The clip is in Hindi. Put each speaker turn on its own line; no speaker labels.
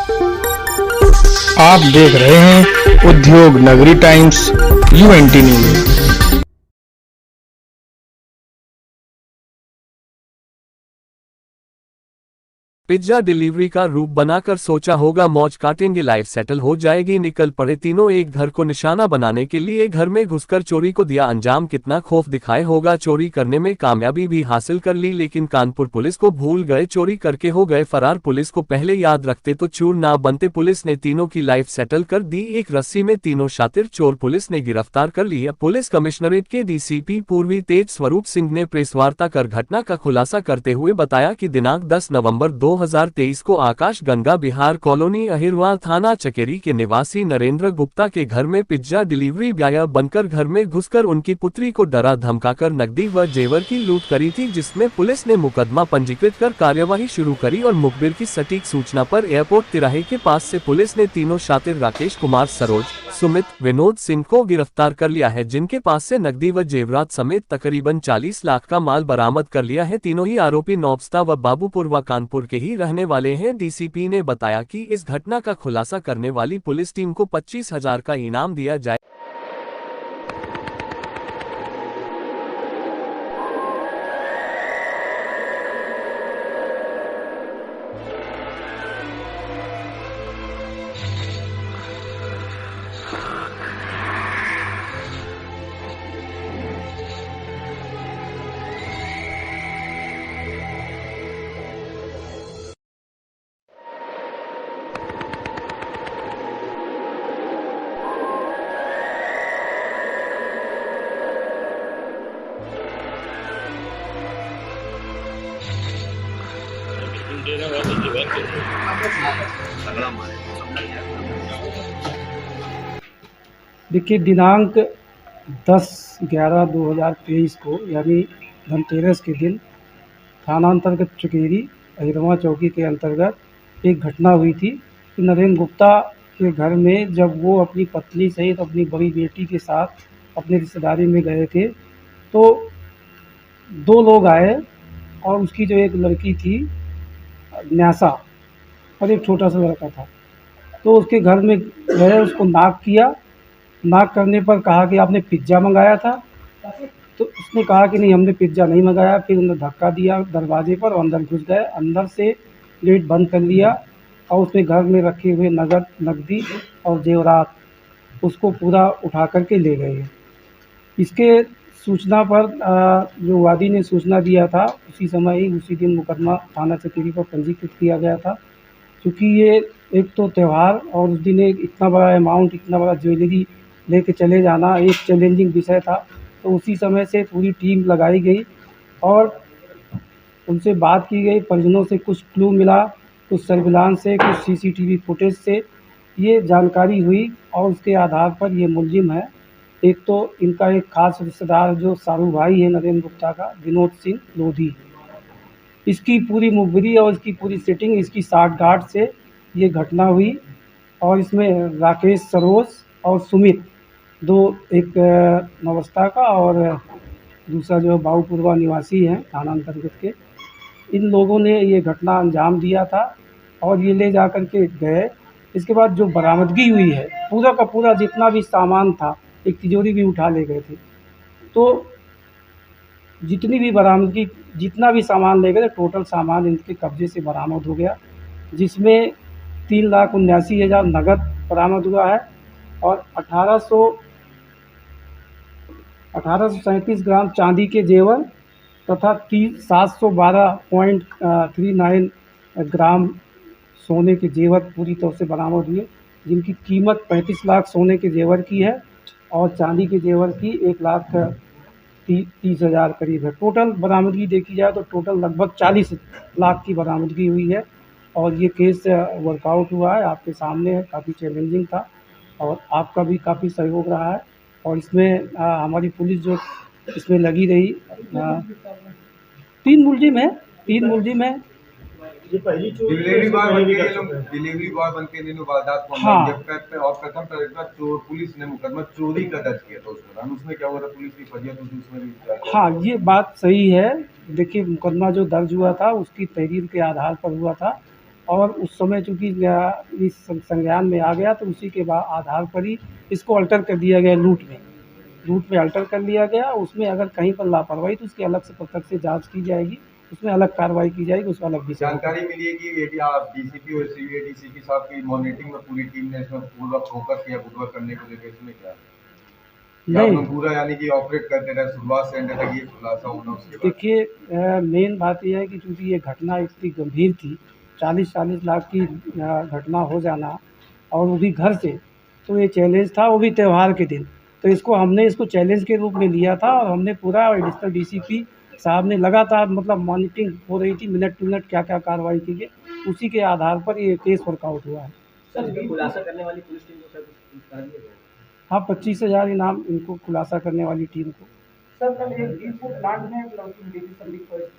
आप देख रहे हैं उद्योग नगरी टाइम्स यूएनटी न्यूज।
पिज्जा डिलीवरी का रूप बनाकर सोचा होगा मौज काटेंगे, लाइफ सेटल हो जाएगी। निकल पड़े तीनों एक घर को निशाना बनाने के लिए। घर में घुसकर चोरी को दिया अंजाम, कितना खौफ दिखाए होगा। चोरी करने में कामयाबी भी हासिल कर ली, लेकिन कानपुर पुलिस को भूल गए। चोरी करके हो गए फरार, पुलिस को पहले याद रखते तो चूर ना बनते। पुलिस ने तीनों की लाइफ सेटल कर दी एक रस्सी में, तीनों शातिर चोर पुलिस ने गिरफ्तार कर लिया। पुलिस कमिश्नरेट के डीसीपी पूर्वी तेज स्वरूप सिंह ने प्रेस वार्ता कर घटना का खुलासा करते हुए बताया कि दिनांक 10 नवंबर 2023 को आकाश गंगा बिहार कॉलोनी अहिरवा थाना चकेरी के निवासी नरेंद्र गुप्ता के घर में पिज्जा डिलीवरी बॉय बनकर घर में घुसकर उनकी पुत्री को डरा धमकाकर नकदी व जेवर की लूट करी थी, जिसमें पुलिस ने मुकदमा पंजीकृत कर कार्यवाही शुरू करी। और मुखबिर की सटीक सूचना पर एयरपोर्ट तिराहे के पास से पुलिस ने तीनों शातिर राकेश कुमार, सरोज, सुमित, विनोद सिंह को गिरफ्तार कर लिया है, जिनके पास से नकदी व जेवरात समेत तकरीबन 40 लाख का माल बरामद कर लिया है। तीनों ही आरोपी नौबस्ता व बाबूपुर व कानपुर के ही रहने वाले हैं। डीसीपी ने बताया कि इस घटना का खुलासा करने वाली पुलिस टीम को 25,000 का इनाम दिया जाए।
देखिए, दिनांक 10/11/2023 को यानी धनतेरस के दिन थाना अंतर्गत चुकेरी अहिरवा चौकी के अंतर्गत एक घटना हुई थी कि नरेंद्र गुप्ता के घर में जब वो अपनी पत्नी सहित अपनी बड़ी बेटी के साथ अपनी रिश्तेदारी में गए थे, तो दो लोग आए और उसकी जो एक लड़की थी न्यासा और एक छोटा सा लड़का था, तो उसके घर में गए, उसको नॉक किया। नॉक करने पर कहा कि आपने पिज्ज़ा मंगाया था, तो उसने कहा कि नहीं, हमने पिज्ज़ा नहीं मंगाया। फिर उन्होंने धक्का दिया दरवाजे पर और अंदर घुस गए। अंदर से गेट बंद कर लिया और उसने घर में रखे हुए नकदी और जेवरात उसको पूरा उठा करके ले गए। इसके सूचना पर जो वादी ने सूचना दिया था, उसी समय ही उसी दिन मुकदमा थाना चकेरी पर पंजीकृत किया गया था। क्योंकि ये एक तो त्यौहार और उस दिन एक इतना बड़ा अमाउंट, इतना बड़ा ज्वेलरी लेके चले जाना एक चैलेंजिंग विषय था, तो उसी समय से पूरी टीम लगाई गई और उनसे बात की गई। परिजनों से कुछ क्लू मिला, कुछ सर्विलांस से, कुछ सीसीटीवी फुटेज से ये जानकारी हुई और उसके आधार पर ये मुलजिम है। एक तो इनका एक खास रिश्तेदार जो सारू भाई है नरेंद्र गुप्ता का, विनोद सिंह लोधी, इसकी पूरी मुखबिरी और इसकी पूरी सेटिंग, इसकी साठगांठ से ये घटना हुई। और इसमें राकेश, सरोज और सुमित, दो, एक नौबस्ता का और दूसरा जो बाबूपुरवा निवासी हैं थाना अंतर्गत के, इन लोगों ने ये घटना अंजाम दिया था और ये ले जा कर के गए। इसके बाद जो बरामदगी हुई है, पूरा का पूरा जितना भी सामान था, एक तिजोरी भी उठा ले गए थे, तो जितनी भी बरामदगी, जितना भी सामान ले गए, टोटल सामान इनके कब्जे से बरामद हो गया, जिसमें 3,79,000 नगद बरामद हुआ है और 1837 ग्राम चांदी के जेवर तथा 712.39 ग्राम सोने के जेवर पूरी तरह से बरामद हुए, जिनकी कीमत 35 लाख सोने के जेवर की है और चांदी के जेवर की 1,30,000 करीब है। टोटल बरामदगी देखी जाए तो टोटल लगभग 40 लाख की बरामदगी हुई है और ये केस वर्कआउट हुआ है, आपके सामने है। काफ़ी चैलेंजिंग था और आपका भी काफ़ी सहयोग रहा है और इसमें हमारी पुलिस जो इसमें लगी रही। 3 मुलजिम है, 3 मुलजिम है।
डिलीवरी बॉय बन के इन्होंने वारदात को
हाँ।
अंजाम दिया पे और प्रथम तरीका चोर पुलिस ने मुकदमा चोरी का दर्ज किया था उस दौरान। उसमें क्या हुआ था, पुलिस की फरियाद हुई थी उसमें भी?
हाँ, ये बात सही है। देखिए, मुकदमा जो दर्ज हुआ था उसकी तहरीर के आधार पर हुआ था और उस समय चूँकि इस संज्ञान में आ गया तो उसी के आधार पर ही इसको अल्टर कर दिया गया लूट में अल्टर कर लिया गया। उसमें अगर कहीं पर लापरवाही तो उसकी अलग से प्रत्यक्ष से जाँच की जाएगी, उसमें अलग कार्रवाई की जाएगी, उसका अलग विषय होगा।
जानकारी मिली है कि यदि आप डीसीपी और डीसीपी साहब की मॉनिटरिंग में पूरी टीम ने इसमें पूरा फोकस किया गुटखा करने को लेकर, इसमें क्या
नहीं,
पूरा यानी कि ऑपरेट करते रहे शुरुआत से एंड तक, ये खुलासा होना उसके बाद?
देखिए मेन बात ये है कि चूँकि ये घटना इतनी गंभीर थी, 40-40 लाख की घटना हो जाना और वो भी घर से, तो ये चैलेंज था, वो भी त्योहार के दिन। तो हमने इसको चैलेंज के रूप में लिया था और हमने पूरा एडिशनल डीसीपी साहब ने लगातार मतलब मॉनिटरिंग हो रही थी, मिनट टू मिनट क्या-क्या कार्रवाई की गई, उसी के आधार पर ये केस वर्कआउट हुआ है।
सर, इसमें खुलासा करने वाली पुलिस टीम को सर कुछ करा दिया गया है?
हाँ, 25,000 इनाम इनको खुलासा करने वाली टीम को।
सर, कल एक इनपुट प्लांट में एक लड़की मिली थी संदीप को